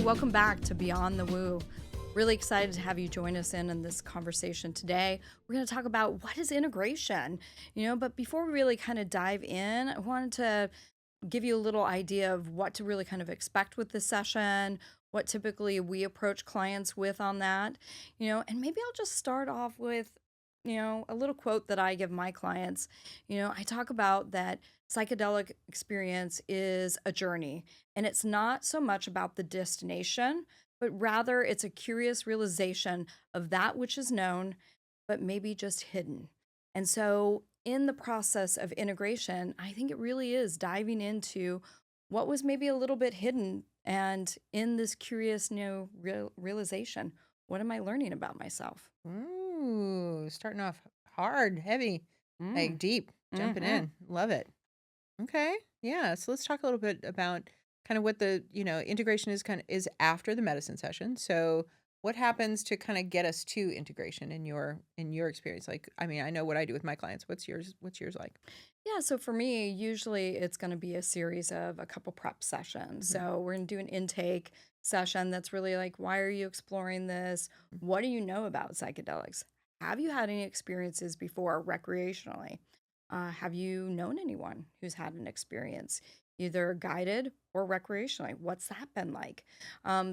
welcome back to Beyond the Woo. Really excited to have you join us in this conversation today. We're going to talk about what is integration, but before we really kind of dive in, I wanted to give you a little idea of what to really kind of expect with this session, what typically we approach clients with on that, and maybe I'll just start off with, a little quote that I give my clients. I talk about that psychedelic experience is a journey, and it's not so much about the destination, but rather it's a curious realization of that which is known, but maybe just hidden. And so, in the process of integration, I think it really is diving into what was maybe a little bit hidden. And in this curious, realization, what am I learning about myself? Ooh, starting off hard, heavy, Mm. like deep, jumping Hmm. in. Love it. Okay. Yeah. So let's talk a little bit about kind of what the, integration is after the medicine session. So what happens to kind of get us to integration in your experience? Like, I mean, I know what I do with my clients. What's yours like? Yeah, so for me, usually it's going to be a series of a couple prep sessions. Mhm. So we're going to do an intake session that's really like, why are you exploring this? What do you know about psychedelics? Have you had any experiences before recreationally? Have you known anyone who's had an experience, either guided or recreationally? What's that been like?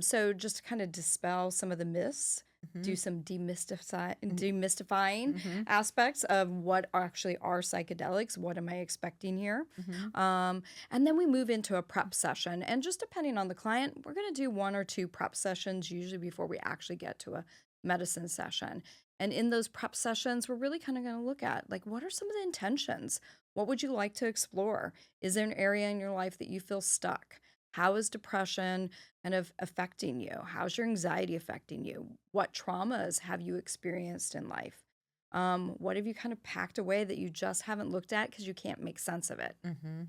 So just to kind of dispel some of the myths, do Mhm. some demystifying Mhm. aspects of what actually are psychedelics. What am I expecting here? Mhm. Um, and then we move into a prep session. And just depending on the client, we're going to do one or two prep sessions usually before we actually get to a medicine session. And in those prep sessions, we're really kind of going to look at like, what are some of the intentions? What would you like to explore? Is there an area in your life that you feel stuck? How is depression kind of affecting you? How's your anxiety affecting you? What traumas have you experienced in life? What have you kind of packed away that you just haven't looked at because you can't make sense of it? Mhm.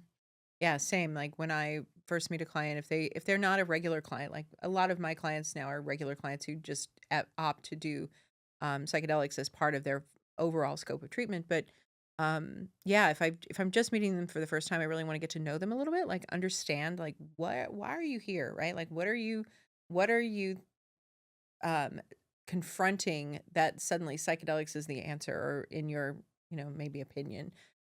Yeah, same. Like when I first meet a client, if they're not a regular client, like a lot of my clients now are regular clients who just opt to do psychedelics as part of their overall scope of treatment. But yeah, if I'm just meeting them for the first time, I really want to get to know them a little bit, like understand like why are you here, right? Like what are you um, confronting that suddenly psychedelics is the answer, or in your, maybe opinion,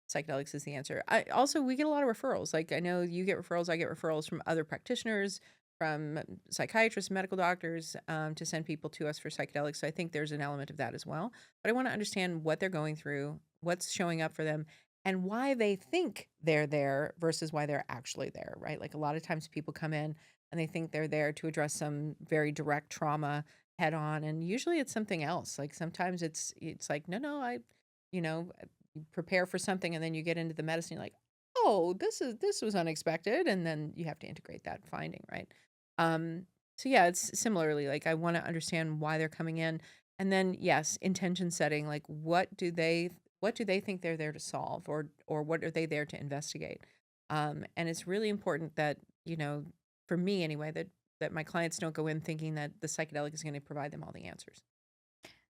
psychedelics is the answer. I also we get a lot of referrals. Like I know you get referrals, I get referrals from other practitioners, from psychiatrists, medical doctors, to send people to us for psychedelics. So I think there's an element of that as well. But I want to understand what they're going through, what's showing up for them, and why they think they're there versus why they're actually there, right? Like a lot of times people come in and they think they're there to address some very direct trauma head on, and usually it's something else. Like sometimes it's like, no, you know you prepare for something and then you get into the medicine, you're like, oh, this was unexpected, and then you have to integrate that finding, right? So yeah, it's similarly like I want to understand why they're coming in, and then yes, intention setting, like what do they think they're there to solve, or what are they there to investigate? And it's really important that, for me anyway, that my clients don't go in thinking that the psychedelic is going to provide them all the answers.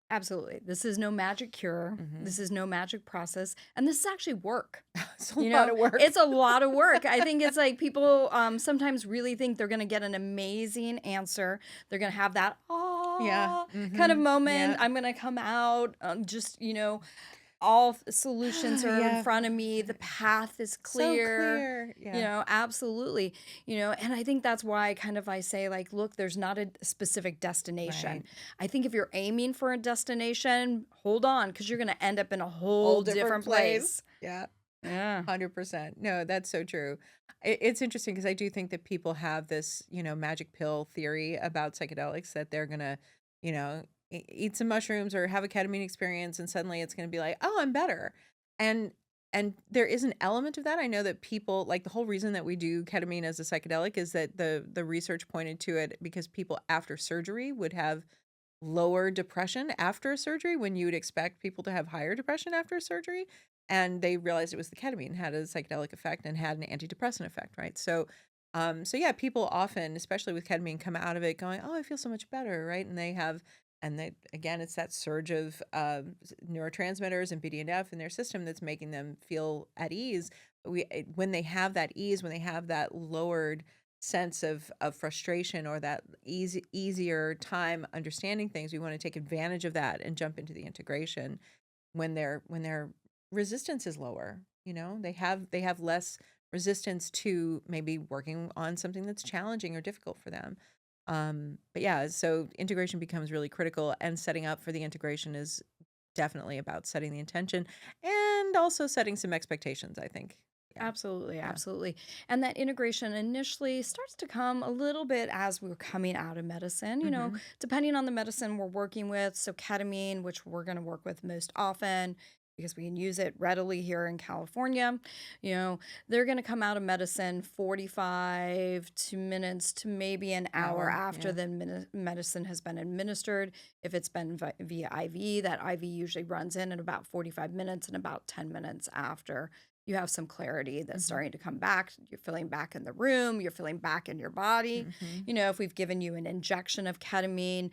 Absolutely. This is no magic cure. Mhm. This is no magic process. And this is actually work. It's a lot of work. It's a lot of work. I think it's like people sometimes really think they're going to get an amazing answer. They're going to have that, Yeah. ah, kind of Mhm. moment. Yeah. I'm going to come out just, all solutions are in Yeah. front of me. The path is So clear. clear. Yeah. Absolutely. And I think that's why I say, like, look, there's not a specific destination. Right. I think if you're aiming for a destination, hold on, because you're going to end up in a Whole whole different different place. place. Yeah. Yeah. 100%. No, that's so true. It's interesting because I do think that people have this, magic pill theory about psychedelics, that they're gonna, eat some mushrooms or have a ketamine experience, and suddenly it's gonna be like, oh, I'm better. And and there is an element of that. I know that people, like, the whole reason that we do ketamine as a psychedelic is that the research pointed to it because people after surgery would have lower depression after a surgery, when you would expect people to have higher depression after a surgery. And they realized it was the ketamine had a psychedelic effect and had an antidepressant effect, right? So yeah, people often, especially with ketamine, come out of it going, "Oh, I feel so much better," right? And they, again, it's that surge of neurotransmitters and BDNF in their system that's making them feel at ease. When they have that ease, when they have that lowered sense of frustration or that easier time understanding things. We want to take advantage of that and jump into the integration when their resistance is lower. They have less resistance to maybe working on something that's challenging or difficult for them. But yeah, so integration becomes really critical, and setting up for the integration is definitely about setting the intention and also setting some expectations, I think. Yeah. Absolutely, Yeah. absolutely. And that integration initially starts to come a little bit as we're coming out of medicine, Mm-hmm. depending on the medicine we're working with. So, ketamine, which we're going to work with most often because we can use it readily here in California, you know, they're going to come out of medicine 45 to minutes to maybe an hour Hour. after Yeah. the medicine has been administered. If it's been via IV, that IV usually runs in about 45 minutes and about 10 minutes after you have some clarity that's Mm-hmm. starting to come back. You're feeling back in the room, you're feeling back in your body. Mm-hmm. If we've given you an injection of ketamine,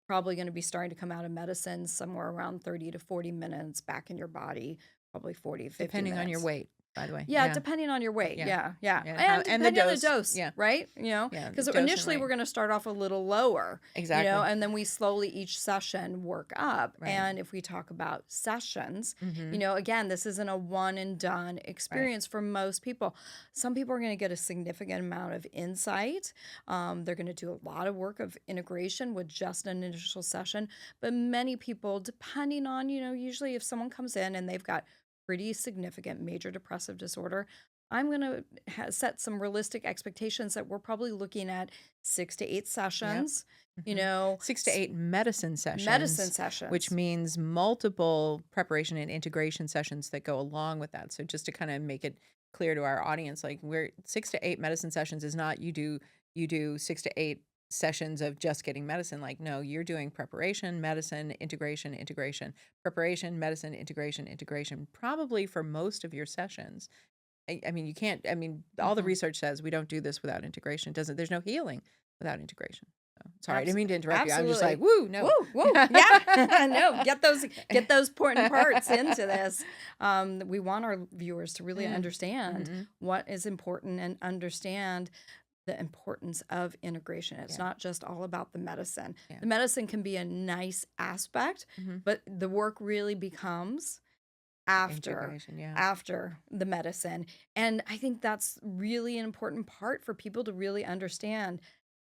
probably going to be starting to come out of medicine somewhere around 30 to 40 minutes back in your body, probably 40 to 50 Depending on your minutes. weight, by the way. Yeah, Yeah. depending on your weight. Yeah. Yeah, yeah. Yeah. And And the depending on the dose. dose, Yeah. right? Yeah. Because Dose and initially we're weight. going to start off a little lower, Exactly. and then we slowly each session work up. Right. And if we talk about sessions, Mm-hmm. again, this isn't a one and done experience for most people. Some people are going to get a significant amount of insight. They're going to do a lot of work of integration with just an initial session. But many people, depending on, usually if someone comes in and they've got pretty significant major depressive disorder, I'm going to set some realistic expectations that we're probably looking at 6 to 8 Yep. sessions, Mm-hmm. 6 to 8 medicine medicine sessions, which sessions. means multiple preparation and integration sessions that go along with that. So just to kind of make it clear to our audience, like we're 6 to 8 medicine sessions is not you do 6 to 8 sessions of just getting medicine. Like, no, you're doing preparation, medicine, integration, preparation, medicine, integration, probably for most of your sessions. I mean, you can't, I mean, all the Mhm. research says we don't do this without integration. There's no healing without integration. So, sorry, I didn't Abs- mean to interrupt you. I'm just like, Absolutely. woo, no. Woo, woo. Yeah. No, get those important parts into this. We want our viewers to really understand Mm-hmm. what is important and understand the importance of integration. It's Yeah. not just all about the medicine. Yeah. The medicine can be a nice aspect, Mm-hmm. but the work really becomes after Integration, yeah. after the medicine. And I think that's really an important part for people to really understand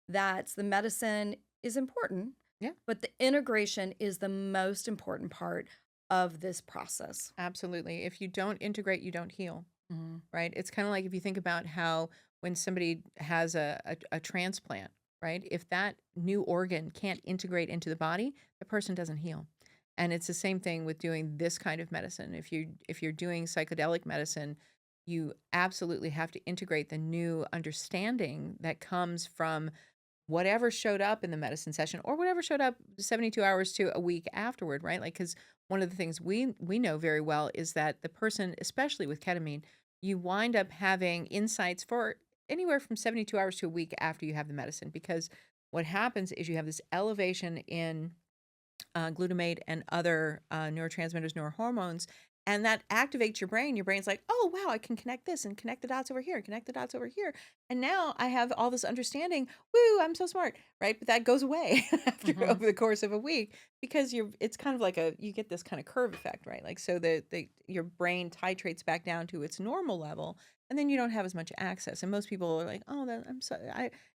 that the medicine is important, Yeah. but the integration is the most important part of this process. Absolutely. If you don't integrate, you don't heal, Mhm. right? It's kind of like if you think about how when somebody has a transplant, right? If that new organ can't integrate into the body, the person doesn't heal. And it's the same thing with doing this kind of medicine. If you're doing psychedelic medicine, you absolutely have to integrate the new understanding that comes from whatever showed up in the medicine session or whatever showed up 72 hours to a week afterward, right? Like, because one of the things we know very well is that the person, especially with ketamine, you wind up having insights for anywhere from 72 hours to a week after you have the medicine, because what happens is you have this elevation in glutamate and other neurotransmitters, neurohormones, and that activates your brain. Your brain's like, oh, wow, I can connect this and connect the dots over here, connect the dots over here. And now I have all this understanding. Woo, I'm so smart, right? But that goes away after Mhm. over the course of a week because it's kind of like you get this kind of curve effect, right? Like, so your brain titrates back down to its normal level, and then you don't have as much access. And most people are like, oh,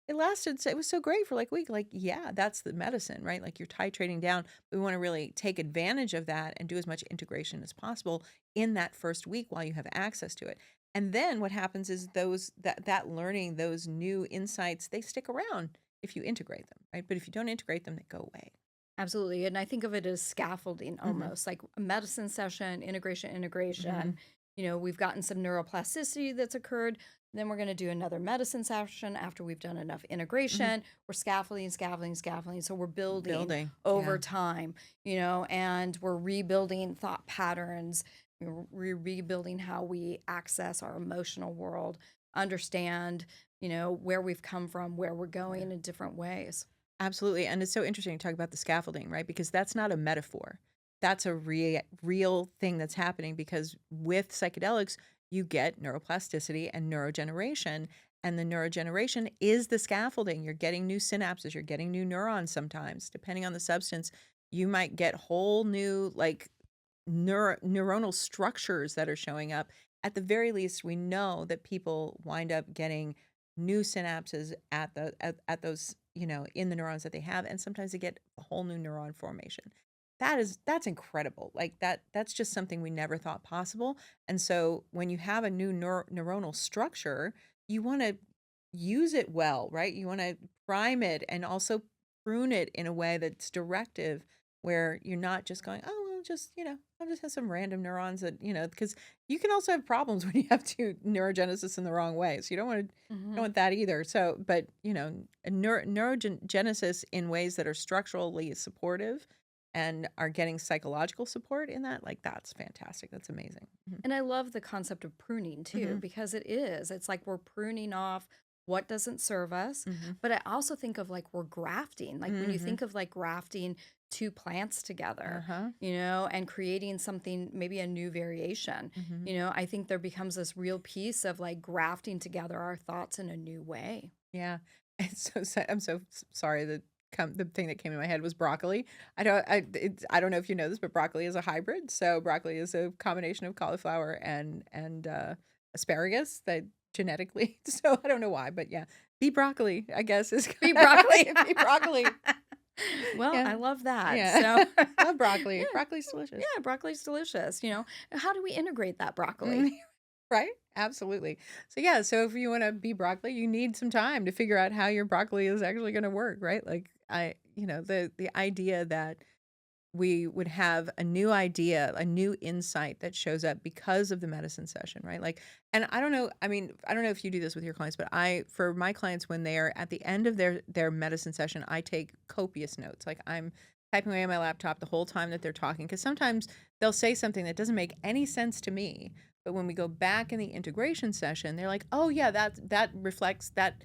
it was so great for like a week. Like, yeah, that's the medicine, right? Like, you're titrating down. We want to really take advantage of that and do as much integration as possible in that first week while you have access to it. And then what happens is that learning, those new insights, they stick around if you integrate them, right? But if you don't integrate them, they go away. Absolutely. And I think of it as scaffolding Mm-hmm. almost like a medicine session, integration, Mm-hmm. integration. We've gotten some neuroplasticity that's occurred. Then we're going to do another medicine session after we've done enough Mm-hmm. integration. We're scaffolding. So we're building Building. over Yeah. time, and we're rebuilding thought patterns. We're rebuilding how we access our emotional world, understand, where we've come from, where we're going Yeah. in different ways. Absolutely. And it's so interesting to talk about the scaffolding, right? Because that's not a metaphor. That's a real thing that's happening because with psychedelics, you get neuroplasticity and neurogeneration. And the neurogeneration is the scaffolding. You're getting new synapses, you're getting new neurons sometimes. Depending on the substance, you might get whole new like neuronal structures that are showing up. At the very least, we know that people wind up getting new synapses at those, in the neurons that they have, and sometimes they get a whole new neuron formation. That's incredible. Like that's just something we never thought possible. And so when you have a new neuronal structure, you want to use it well, right? You want to prime it and also prune it in a way that's directive, where you're not just going, oh, well, just, I'll just have some random neurons that, because you can also have problems when you have to neurogenesis in the wrong way. So you don't Hmm. want that either. So, but, a neurogenesis in ways that are structurally supportive and are getting psychological support in that, like, that's fantastic. That's amazing. And I love the concept of pruning too, Hmm. because it is. It's like we're pruning off what doesn't serve us. Hmm. But I also think of like we're grafting. Like when you Hmm. think of like grafting two plants together, Uh-huh. and creating something, maybe a new variation, Hmm. I think there becomes this real piece of like grafting together our thoughts in a new way. Yeah. I'm so sorry that the thing that came in my head was broccoli. I don't know if you know this, but broccoli is a hybrid. So broccoli is a combination of cauliflower and asparagus that genetically. So I don't know why, but yeah, bee broccoli, I guess, is Be broccoli. bee broccoli. Well, Yeah. I love that. Yeah. So, Love broccoli. yeah, Broccoli's delicious. yeah, broccoli's delicious. How do we integrate that Mm, broccoli? right? Absolutely. So yeah, so if you want to be broccoli, you need some time to figure out how your broccoli is actually going to work, right? Like the idea that we would have a new idea, a new insight that shows up because of the medicine session, right? Like, and I don't know, I mean, I don't know if you do this with your clients, but for my clients, when they are at the end of their medicine session, I take copious notes. Like I'm typing away on my laptop the whole time that they're talking, because sometimes they'll say something that doesn't make any sense to me. But when we go back in the integration session, they're like, oh yeah, that reflects that,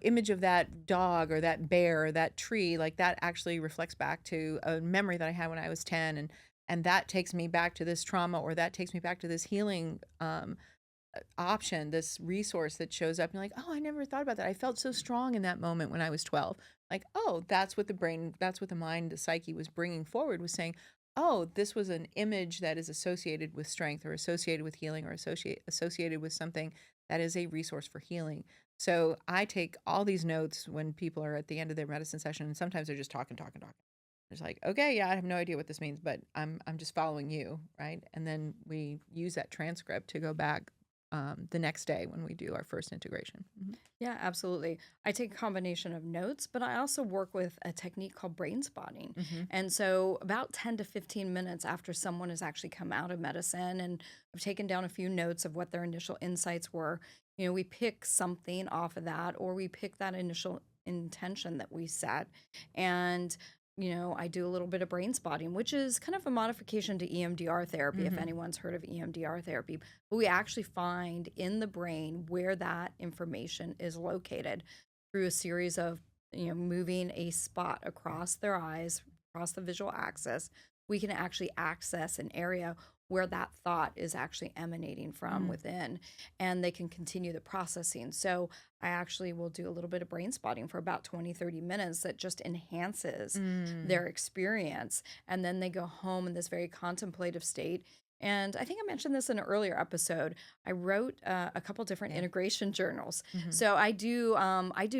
image of that dog or that bear or that tree, like that actually reflects back to a memory that I had when I was 10, and that takes me back to this trauma, or that takes me back to this healing option, this resource that shows up. And like, oh, I never thought about that. I felt so strong in that moment when I was 12. Like, oh, that's what the brain, that's what the mind, the psyche was bringing forward, was saying, oh, this was an image that is associated with strength, or associated with healing, or associated with something that is a resource for healing. So I take all these notes when people are at the end of their medicine session, and sometimes they're just talking, talking, talking. It's like, okay, yeah, I have no idea what this means, but I'm just following you, right? And then we use that transcript to go back the next day when we do our first integration. Mhm. Yeah, absolutely. I take a combination of notes, but I also work with a technique called brain spotting. Mhm. And so, about 10 to 15 minutes after someone has actually come out of medicine and I've taken down a few notes of what their initial insights were, we pick something off of that, or we pick that initial intention that we set. And I do a little bit of brain spotting, which is kind of a modification to EMDR therapy, if Mhm. anyone's heard of EMDR therapy. But we actually find in the brain where that information is located through a series of, moving a spot across their eyes, across the visual axis. We can actually access an area where that thought is actually emanating from Mm. within, and they can continue the processing. So I actually will do a little bit of brain spotting for about 20, 30 minutes that just enhances Mm. their experience. And then they go home in this very contemplative state. And I think I mentioned this in an earlier episode. I wrote a couple different Yeah. integration journals. Mhm. So I do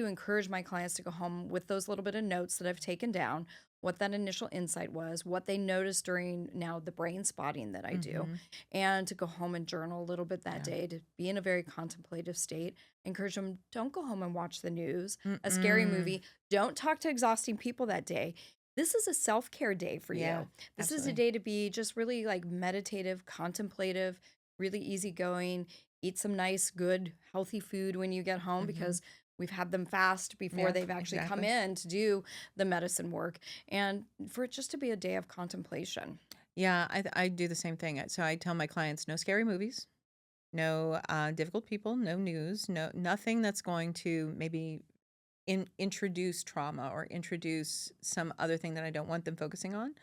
encourage my clients to go home with those little bit of notes that I've taken down, what that initial insight was, what they noticed during now the brain spotting that I do, Mhm. and to go home and journal a little bit that Yeah. day, to be in a very contemplative state. Encourage them, don't go home and watch the news, a scary Mm-mm. movie, don't talk to exhausting people that day. This is a self-care day for Yeah, you. This is a absolutely. day to be just really like meditative, contemplative, really easygoing. Eat some nice, good, healthy food when you get home, Mhm. because we've had them fast before Yeah, they've actually come exactly. in to do the medicine work, and for it just to be a day of contemplation. Yeah, I do the same thing. So I tell my clients, no scary movies, no difficult people, no news, no nothing that's going to maybe introduce trauma or introduce some other thing that I don't want them focusing on.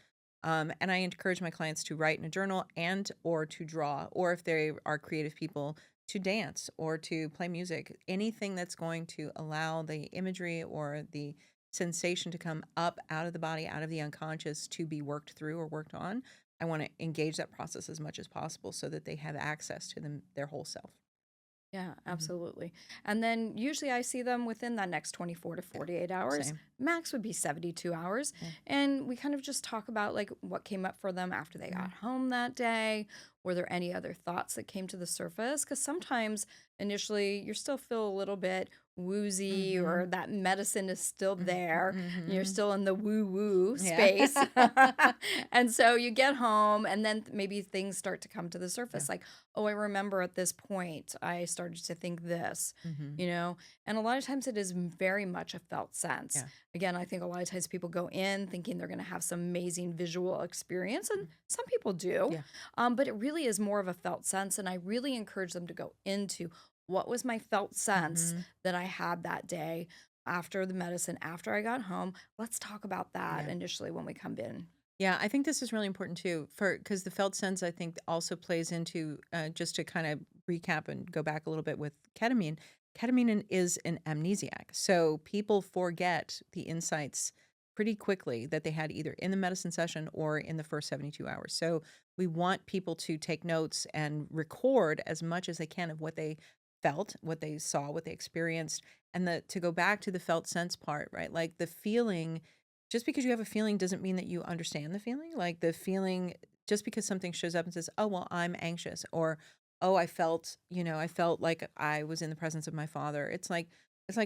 And I encourage my clients to write in a journal and or to draw, or if they are creative people, to dance or to play music, anything that's going to allow the imagery or the sensation to come up out of the body, out of the unconscious to be worked through or worked on. I want to engage that process as much as possible so that they have access to their whole self. Yeah, Hmm. absolutely. And then usually I see them within that next 24 to Yeah, 48 hours. same. Max would be 72 hours. Yeah. And we kind of just talk about like what came up for them after they Hmm. got home that day. Were there any other thoughts that came to the surface? Because sometimes initially you still feel a little bit woozy or Hmm. that medicine is still there and you're Hmm. still in the woo woo Yeah. space. And so you get home and then maybe things start to come to the Yeah. surface like, oh, I remember at this point I started to think this, Hmm. you know? And a lot of times it is very much a felt sense. Yeah. Again, I think a lot of times people go in thinking they're going to have some amazing visual experience, and some people do. Yeah. But it really is more of a felt sense. And I really encourage them to go into what was my felt sense Hmm. that I had that day after the medicine, after I got home. Let's talk about that Yeah. initially when we come in. Yeah, I think this is really important too, for because the felt sense I think also plays into just to kind of recap and go back a little bit with ketamine. Is an amnesiac, so people forget the insights pretty quickly that they had either in the medicine session or in the first 72 hours. So we want people to take notes and record as much as they can of what they felt, what they saw, what they experienced, and to go back to the felt sense part, right? Like the feeling, just because you have a feeling doesn't mean that you understand the feeling. Like the feeling, just because something shows up and says, "Oh, well, I'm anxious," or "Oh, I felt like I was in the presence of my father." It's like,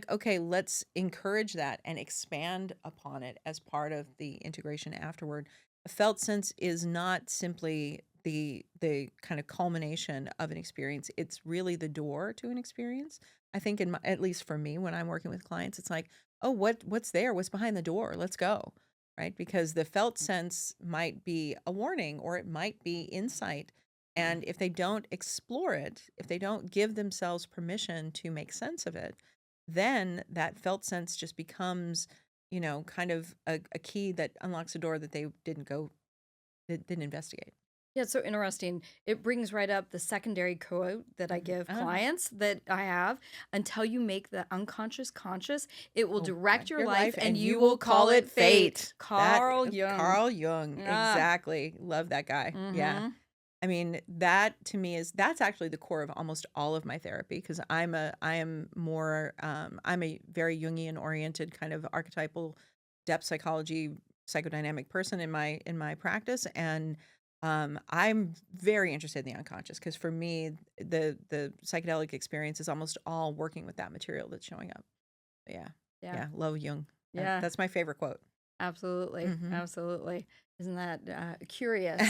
okay, let's encourage that and expand upon it as part of the integration afterward. A felt sense is not simply the kind of culmination of an experience. It's really the door to an experience. I think at least for me when I'm working with clients, it's like, oh, what's there? What's behind the door? Let's go. Right? Because the felt sense might be a warning or it might be insight. And if they don't explore it, if they don't give themselves permission to make sense of it, then that felt sense just becomes, kind of a key that unlocks a door that they didn't investigate. Yeah, it's so interesting. It brings right up the secondary quote that I Mhm. give Ah, clients that I have until you make the unconscious conscious, it will oh, direct your your life life, and and you you will will call call it it fate. fate. That Carl Jung. Carl Jung, Ah, exactly. Love that guy. Yeah. mm-hmm. I mean, that to me that's actually the core of almost all of my therapy because I'm a very Jungian oriented kind of archetypal depth psychology psychodynamic person in my practice, and I'm very interested in the unconscious because for me the psychedelic experience is almost all working with that material that's showing up. Yeah. Yeah. Yeah, love Jung. Yeah. That's my favorite quote. Absolutely. Mhm. Absolutely. Isn't that curious?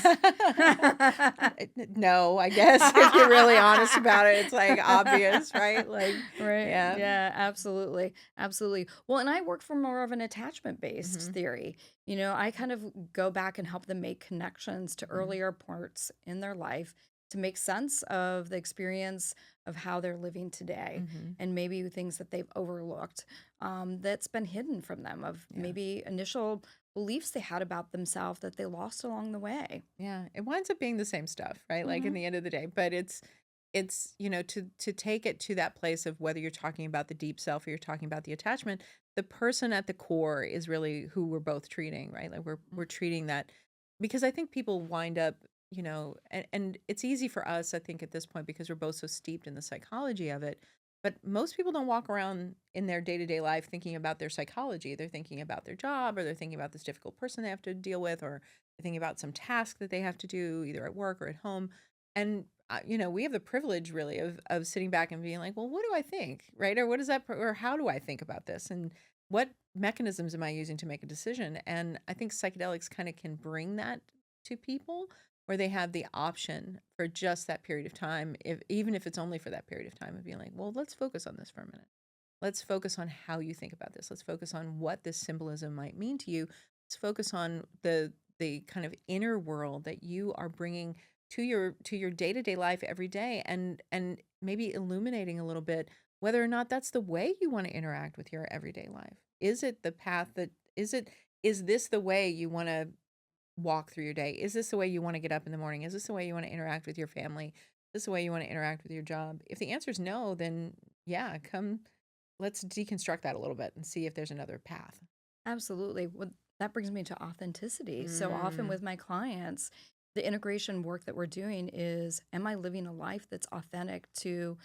No, I guess if you're really honest about it, it's, like, obvious, right? Like, Right. yeah. Yeah, absolutely. Absolutely. Well, and I work from more of an attachment based Mhm, theory. I kind of go back and help them make connections to mhm, earlier parts in their life to make sense of the experience of how they're living today mhm. and maybe things that they've overlooked that's been hidden from them, of Yeah, maybe initial beliefs they had about themselves that they lost along the way. yeah. It winds up being the same stuff, right? Like, in Hmm. the end of the day, but to take it to that place of whether you're talking about the deep self or you're talking about the attachment, the person at the core is really who we're both treating, right? Like, we're treating that because I think people wind up, and it's easy for us, I think, at this point because we're both so steeped in the psychology of it. But most people don't walk around in their day-to-day life thinking about their psychology. They're thinking about their job or they're thinking about this difficult person they have to deal with or they're thinking about some task that they have to do either at work or at home. And we have the privilege really of sitting back and being like, well, what do I think, right? Or what is that, or how do I think about this, and what mechanisms am I using to make a decision? And I think psychedelics kind of can bring that to people, where they have the option for just that period of time, if even if it's only for that period of time, of being like, well, let's focus on this for a minute. Let's focus on how you think about this. Let's focus on what this symbolism might mean to you. Let's focus on the kind of inner world that you are bringing to your day-to-day life every day, and maybe illuminating a little bit whether or not that's the way you want to interact with your everyday life. Is it the path that is this the way you want to walk through your day? Is this the way you want to get up in the morning? Is this the way you want to interact with your family? This is the way you want to interact with your job. If the answer is no, then yeah, let's deconstruct that a little bit and see if there's another path. Absolutely. Well, that brings me to authenticity. So often Mm, with my clients, the integration work that we're doing is, am I living a life that's authentic to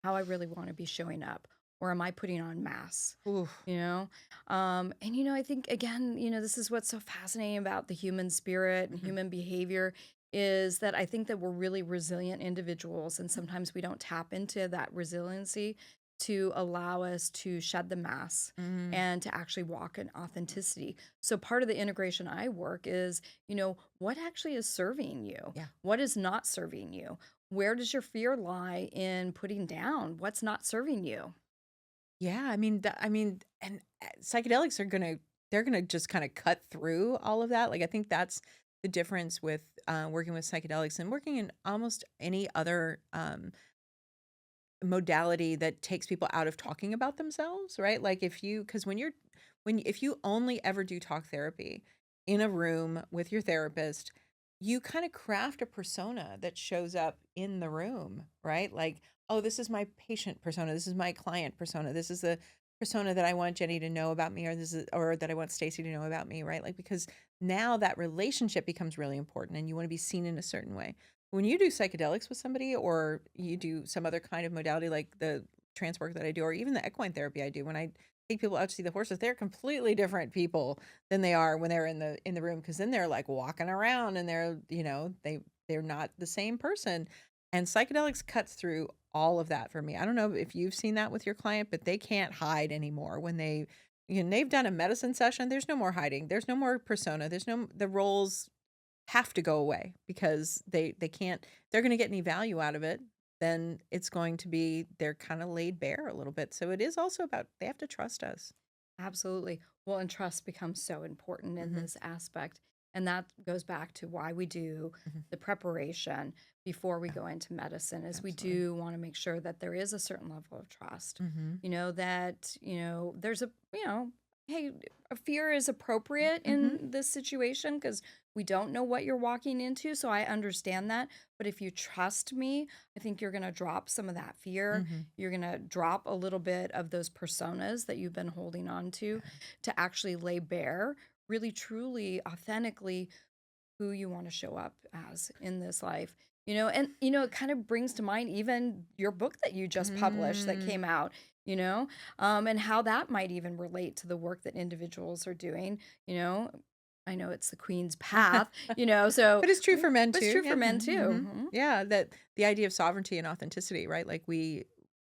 how I really want to be showing up? Or am I putting on masks? oof. You know? And, I think, again, this is what's so fascinating about the human spirit and Mhm. human behavior is that I think that we're really resilient individuals. And sometimes we don't tap into that resiliency to allow us to shed the masks Mm, and to actually walk in authenticity. So part of the integration I work is, what actually is serving you? yeah. What is not serving you? Where does your fear lie in putting down what's not serving you? Yeah, and psychedelics they're gonna just kind of cut through all of that. Like I think that's the difference with working with psychedelics and working in almost any other modality that takes people out of talking about themselves, right? Like because if you only ever do talk therapy in a room with your therapist, you kind of craft a persona that shows up in the room, right? Like, oh, this is my patient persona, this is my client persona, this is the persona that I want Jenny to know about me, or that I want Stacy to know about me, right? Like because now that relationship becomes really important and you want to be seen in a certain way. When you do psychedelics with somebody or you do some other kind of modality like the trance work that I do or even the equine therapy I do, when I take people out to see the horses, they're completely different people than they are when they're in the room because then they're like walking around and they're not the same person. And psychedelics cuts through all of that for me. I don't know if you've seen that with your client, but they can't hide anymore when they've done a medicine session. There's no more hiding. There's no more persona. The roles have to go away because they can't they're gonna get any value out of it, then it's going to be they're kinda laid bare a little bit. So it is also about they have to trust us. Absolutely. Well, and trust becomes so important in Mhm, this aspect. And that goes back to why we do mhm. the preparation before we Yeah, go into medicine is we absolutely. do want to make sure that there is a certain level of trust. Mhm, That, there's hey, a fear is appropriate mhm, in this situation because we don't know what you're walking into. So I understand that. But if you trust me, I think you're going to drop some of that fear. mhm. You're going to drop a little bit of those personas that you've been holding on Yeah. to actually lay bare, really, truly, authentically who you want to show up as in this life. It kind of brings to mind even your book that you just published that Mm. came out, and how that might even relate to the work that individuals are doing. You know, I know it's the Queen's Path, so But it's true for men but it's too. true for Yeah. men too. Mhm. Yeah, that the idea of sovereignty and authenticity, right? Like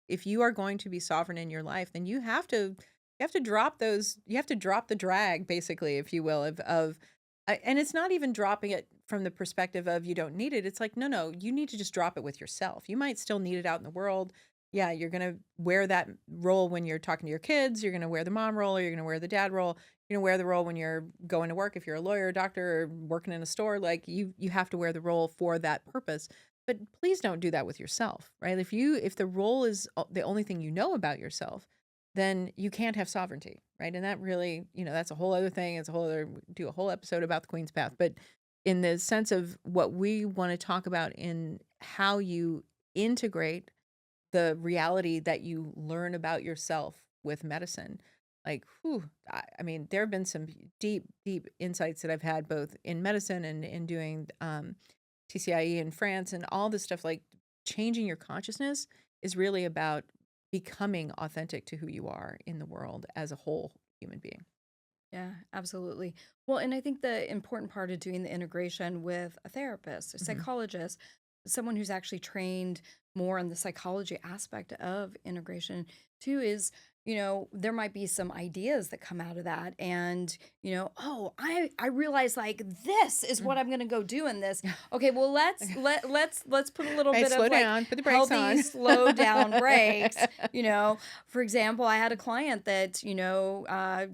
if you are going to be sovereign in your life, then you have to drop those you have to drop the drag basically, if you will, and it's not even dropping it from the perspective of you don't need it. It's like, no, you need to just drop it with yourself. You might still need it out in the world. Yeah, you're going to wear that role when you're talking to your kids. You're going to wear the mom role or you're going to wear the dad role. You're gonna wear the role when you're going to work. If you're a lawyer, doctor, or working in a store, like you have to wear the role for that purpose. But please don't do that with yourself, right? If the role is the only thing you know about yourself, then you can't have sovereignty, right? And that really, that's a whole other thing. It's a whole other do a whole episode about the Queen's Path. But in the sense of what we want to talk about in how you integrate the reality that you learn about yourself with medicine. Like, whew, I mean, there have been some deep, deep insights that I've had both in medicine and in doing TCIE in France and all this stuff. Like, changing your consciousness is really about becoming authentic to who you are in the world as a whole human being. Yeah, absolutely. Well, and I think the important part of doing the integration with a therapist, a Hmm. psychologist, someone who's actually trained more on the psychology aspect of integration too is, there might be some ideas that come out of that. And, oh, I realize like this is what Mm. I'm gonna go do in this. Okay, well let's put a little Right, bit slow of like down, put the brakes healthy on. slow down breaks, for example, I had a client that,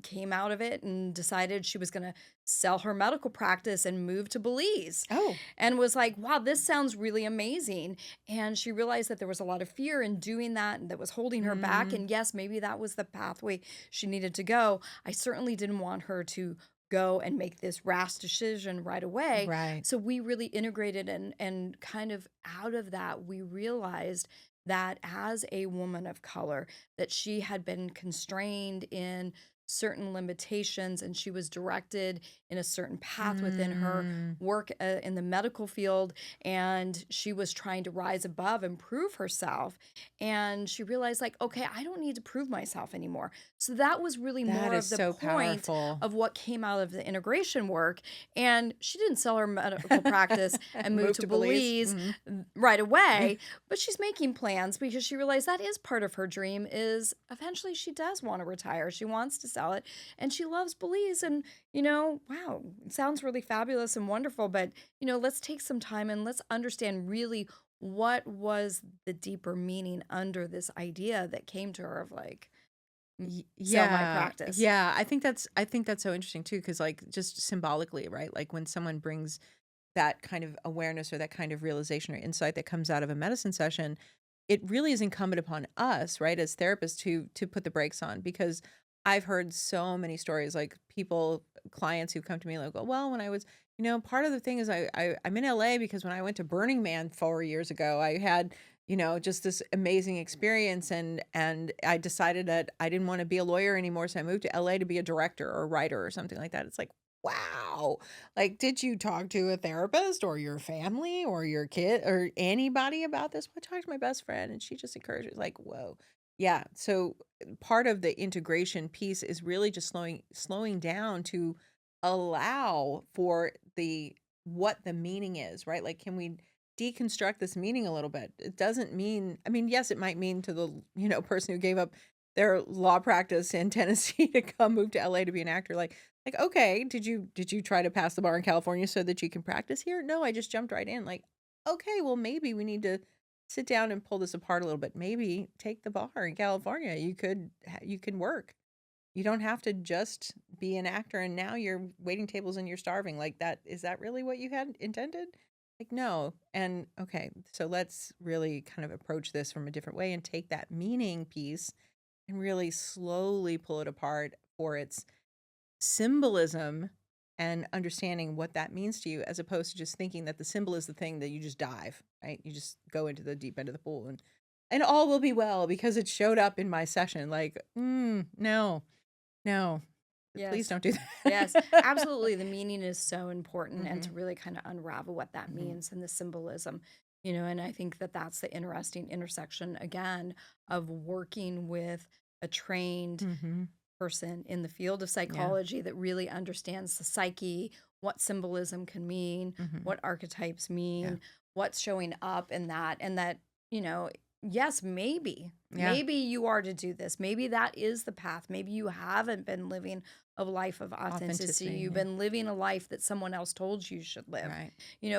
came out of it and decided she was going to sell her medical practice and move to Belize Oh. and was like, wow, this sounds really amazing. And she realized that there was a lot of fear in doing that and that was holding her back. Mm, And yes, maybe that was the pathway she needed to go. I certainly didn't want her to go and make this rash decision right away. Right. So we really integrated, and kind of out of that, we realized that as a woman of color, that she had been constrained in certain limitations, and she was directed in a certain path within her Mm, work in the medical field, and she was trying to rise above and prove herself, and she realized, like, okay, I don't need to prove myself anymore. So that was really that more is of the so point powerful. of what came out of the integration work. And she didn't sell her medical practice and move Move to to Belize. Belize right away, but she's making plans because she realized that is part of her dream. Is eventually she does want to retire, she wants to sell it, and she loves Belize. And wow, it sounds really fabulous and wonderful, but let's take some time and let's understand really what was the deeper meaning under this idea that came to her of, like, sell my Yeah, practice. yeah. I think that's so interesting too, because like just symbolically, right? Like when someone brings that kind of awareness or that kind of realization or insight that comes out of a medicine session, it really is incumbent upon us, right, as therapists to put the brakes on, because I've heard so many stories, like people, clients who come to me like, oh, well, when I was, part of the thing is I'm in LA because when I went to Burning Man 4 years ago, I had, just this amazing experience, and I decided that I didn't want to be a lawyer anymore, so I moved to LA to be a director or a writer or something like that. It's like, wow. Like, did you talk to a therapist or your family or your kid or anybody about this? Well, I talked to my best friend and she just encouraged me. Like, whoa. Yeah. So part of the integration piece is really just slowing down to allow for the what the meaning is, right? Like, can we deconstruct this meaning a little bit? It doesn't mean, I mean, yes, it might mean to the, person who gave up their law practice in Tennessee to come move to LA to be an actor. Like, okay, did you try to pass the bar in California so that you can practice here? No, I just jumped right in. Like, okay, well, maybe we need to sit down and pull this apart a little bit. Maybe take the bar in California. You can work. You don't have to just be an actor and now you're waiting tables and you're starving. Like that, is that really what you had intended? Like, no. And okay, so let's really kind of approach this from a different way and take that meaning piece and really slowly pull it apart for its symbolism and understanding what that means to you, as opposed to just thinking that the symbol is the thing that you just dive, right? You just go into the deep end of the pool and all will be well because it showed up in my session. Like, no, no, please Yes. don't do Yes, that. absolutely. The meaning is so important, and to Mhm, really kind of unravel what that mhm. means and the symbolism, and I think that that's the interesting intersection again of working with a trained Mhm. person in the field of Yeah. psychology that really understands the psyche, what symbolism can mean, Mhm. what archetypes Yeah. mean, what's showing up in that, and that, you know, yes, Yeah. maybe you are to do this. Maybe that is the path. Maybe you haven't been living a life of authenticity. Authenticity. You've Yeah. been living a life that someone else told you should live. Right.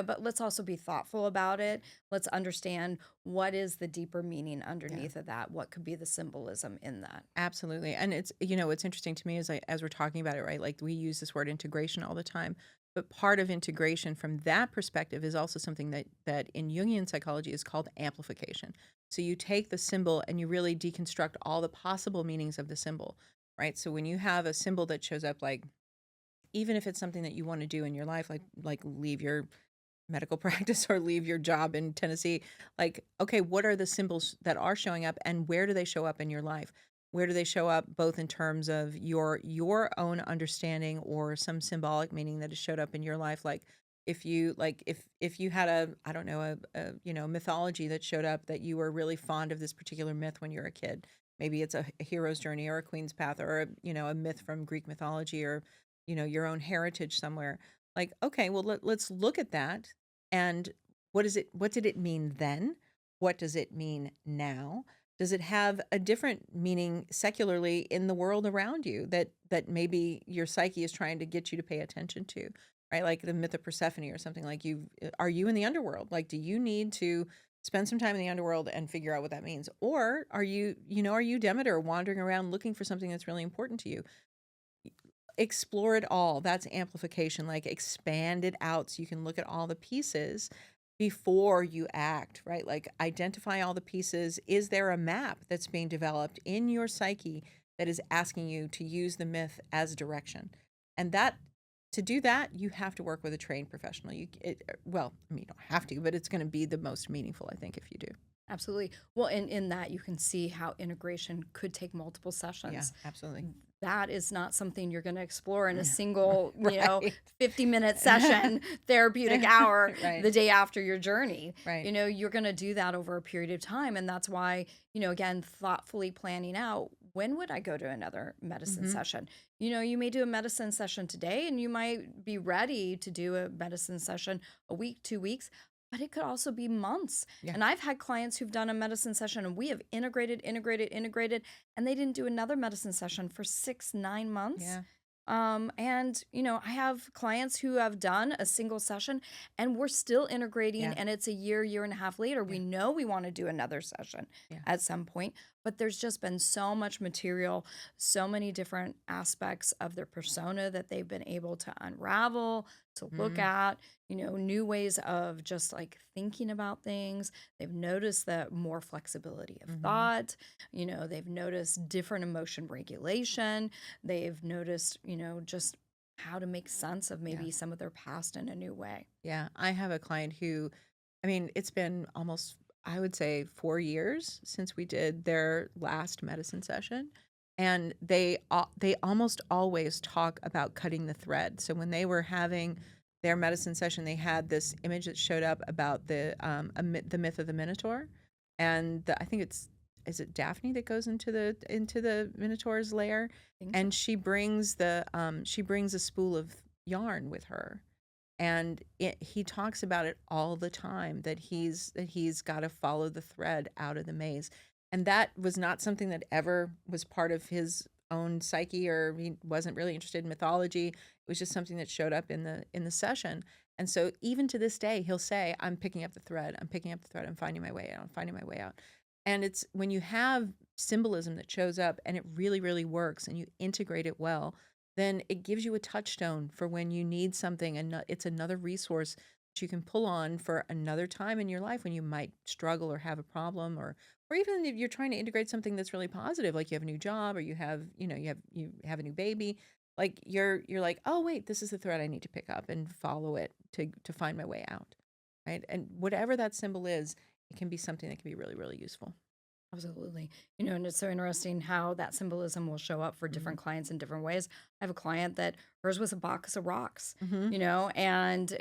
But let's also be thoughtful about it. Let's understand what is the deeper meaning Yeah. underneath of that. What could be the symbolism in that? Absolutely. And it's, what's interesting to me is as we're talking about it, right? Like we use this word integration all the time, but part of integration from that perspective is also something that in Jungian psychology is called amplification. So you take the symbol and you really deconstruct all the possible meanings of the symbol, right? So when you have a symbol that shows up, like even if it's something that you want to do in your life, like leave your medical practice or leave your job in Tennessee. Like, okay, what are the symbols that are showing up and where do they show up in your life? Where do they show up both in terms of your own understanding or some symbolic meaning that has showed up in your life? Like if you had a I don't know mythology that showed up that you were really fond of this particular myth when you're a kid. Maybe it's a hero's journey or a queen's path or a myth from Greek mythology or your own heritage somewhere. Like, okay, well let's look at that and what did it mean then? What does it mean now? Does it have a different meaning secularly in the world around you that maybe your psyche is trying to get you to pay attention to? Right? Like the myth of Persephone or something. Like, are you in the underworld? Like, do you need to spend some time in the underworld and figure out what that means? Or are you Demeter wandering around looking for something that's really important to you? Explore it all. That's amplification, like expand it out so you can look at all the pieces before you act, right? Like identify all the pieces. Is there a map that's being developed in your psyche that is asking you to use the myth as direction? And To do that, you have to work with a trained professional. Well, I mean, you don't have to, but it's going to be the most meaningful, I think, if you do. Absolutely. Well, in that you can see how integration could take multiple Yeah, sessions. absolutely. That is not something you're going to explore in a single, Right. 50-minute session, therapeutic hour Right. the day after your journey. Right. You're going to do that over a period of time. And that's why, again, thoughtfully planning out, when would I go to another medicine Hmm. session? You may do a medicine session today and you might be ready to do a medicine session a week, 2 weeks, but it could also be months. Yeah. And I've had clients who've done a medicine session and we have integrated, and they didn't do another medicine session for 6, 9 months. Yeah. And I have clients who have done a single session and we're still integrating, Yeah. and it's a year and a half later. Yeah. We know we want to do another session Yeah. at some point, but there's just been so much material, so many different aspects of their persona that they've been able to unravel, to look Mm-hmm. at, new ways of just like thinking about things. They've noticed the more flexibility of Mm-hmm. thought. They've noticed different emotion regulation. They've noticed, just how to make sense of Yeah. maybe some of their past in a new way. Yeah. I have a client who, I mean, it's been almost, I would say, 4 years since we did their last medicine session. And they almost always talk about cutting the thread. So when they were having their medicine session, they had this image that showed up about the myth of the Minotaur, and I think is it Daphne that goes into the Minotaur's lair, I think so. and she brings a spool of yarn with her, and he talks about it all the time, that he's got to follow the thread out of the maze, and that was not something that ever was part of his own psyche, or he wasn't really interested in mythology. It was just something that showed up in the session. And so even to this day, he'll say, I'm picking up the thread, I'm picking up the thread, I'm finding my way out, I'm finding my way out. And it's when you have symbolism that shows up and it really, really works and you integrate it well, then it gives you a touchstone for when you need something, and it's another resource that you can pull on for another time in your life when you might struggle or have a problem, or even if you're trying to integrate something that's really positive, like you have a new job, or you have a new baby. Like you're like, oh wait, this is the thread I need to pick up and follow it to find my way out, right? And whatever that symbol is, it can be something that can be really, really useful. Absolutely. And it's so interesting how that symbolism will show up for Hmm. different clients in different ways. I have a client that hers was a box of rocks, Hmm. and,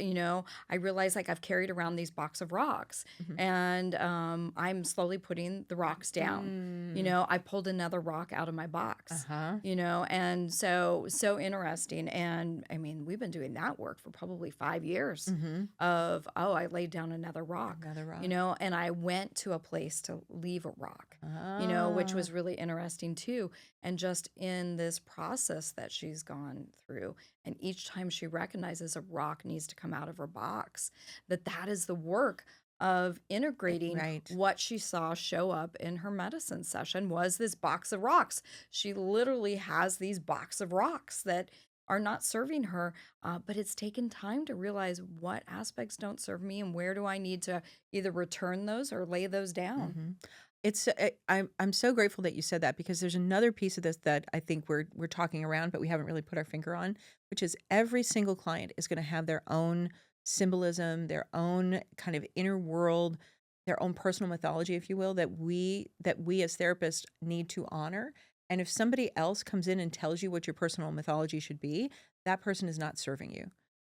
I realize like I've carried around these box of rocks, Hmm. and I'm slowly putting the rocks down. Mm. I pulled another rock out of my box, Uh-huh. and so interesting. And I mean, we've been doing that work for probably 5 years Hmm. of, oh, I laid down another rock, Another rock. and I went to a place to leave a rock, which Ah. was really interesting too. And just in this process that she's gone through, and each time she recognizes a rock needs to come out of her box, that is the work of integrating Right. what she saw show up in her medicine session was this box of rocks. She literally has these box of rocks that are not serving her, but it's taken time to realize what aspects don't serve me and where do I need to either return those or lay those down. Mhm. I'm so grateful that you said that, because there's another piece of this that I think we're talking around, but we haven't really put our finger on, which is every single client is going to have their own symbolism, their own kind of inner world, their own personal mythology, if you will, that we as therapists need to honor. And if somebody else comes in and tells you what your personal mythology should be, that person is not serving you,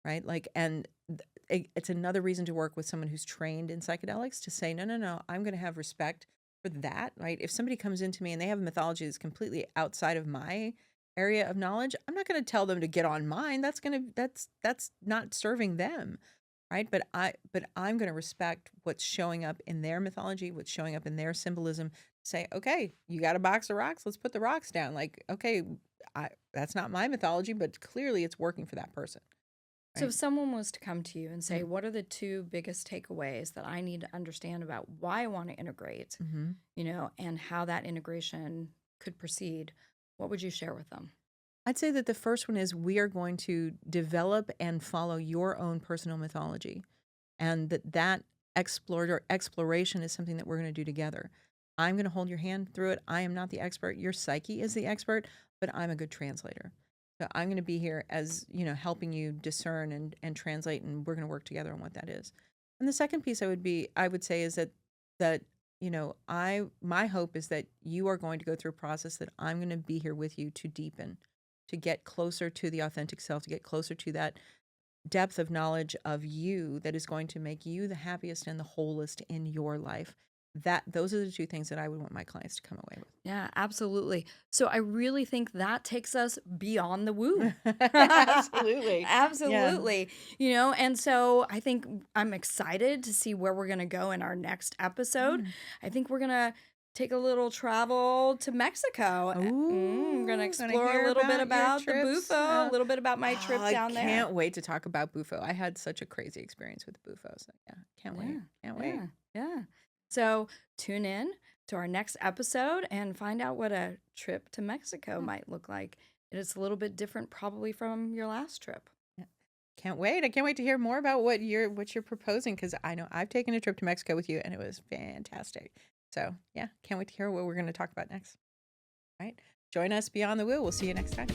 right? Like, and it's another reason to work with someone who's trained in psychedelics, to say, no, no, no, I'm going to have respect for that, right? If somebody comes into me and they have a mythology that's completely outside of my area of knowledge, I'm not going to tell them to get on mine. That's not serving them, right? But I'm going to respect what's showing up in their mythology, what's showing up in their symbolism. Say, okay, you got a box of rocks, let's put the rocks down. Like, okay, that's not my mythology, but clearly it's working for that person, So, right? if someone was to come to you and say, Mm-hmm. what are the two biggest takeaways that I need to understand about why I want to integrate, Mm-hmm. and how that integration could proceed, what would you share with them? I'd say that the first one is, we are going to develop and follow your own personal mythology, and that exploration is something that we're going to do together. I'm going to hold your hand through it. I am not the expert. Your psyche is the expert, but I'm a good translator. So I'm going to be here as, helping you discern and translate, and we're going to work together on what that is. And the second piece I would say is that, my hope is that you are going to go through a process that I'm going to be here with you to deepen, to get closer to the authentic self, to get closer to that depth of knowledge of you that is going to make you the happiest and the wholest in your life. Those are the two things that I would want my clients to come away with. Yeah, absolutely. So I really think that takes us beyond the woo. Absolutely. Yeah. Absolutely. And so I think I'm excited to see where we're going to go in our next episode. Mm. I think we're going to take a little travel to Mexico. We're going to Gonna explore a hear little bit about your about the trips. Bufo, a little bit about my trip I down there. can't wait to talk about Bufo. I had such a crazy experience with Bufo. So yeah, can't wait. Can't wait. Yeah. So tune in to our next episode and find out what a trip to Mexico might look like. It's a little bit different probably from your last trip. Yeah. Can't wait. I can't wait to hear more about what you're proposing, because I know I've taken a trip to Mexico with you and it was fantastic. So yeah, can't wait to hear what we're going to talk about next. All right. Join us beyond the woo. We'll see you next time.